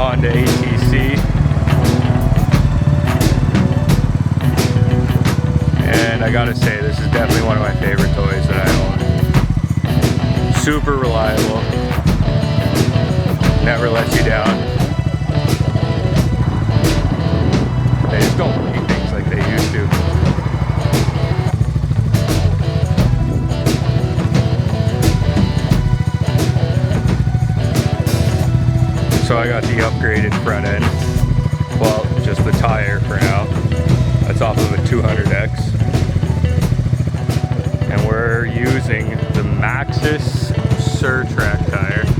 Honda Atc. And I gotta say, this is definitely one of my favorite toys that I own. Super reliable. Never lets you down. They just don't break things like they used to. So I got the upgraded front end. Well, just the tire for now. That's off of a 200X. And we're using the Maxxis Track tire.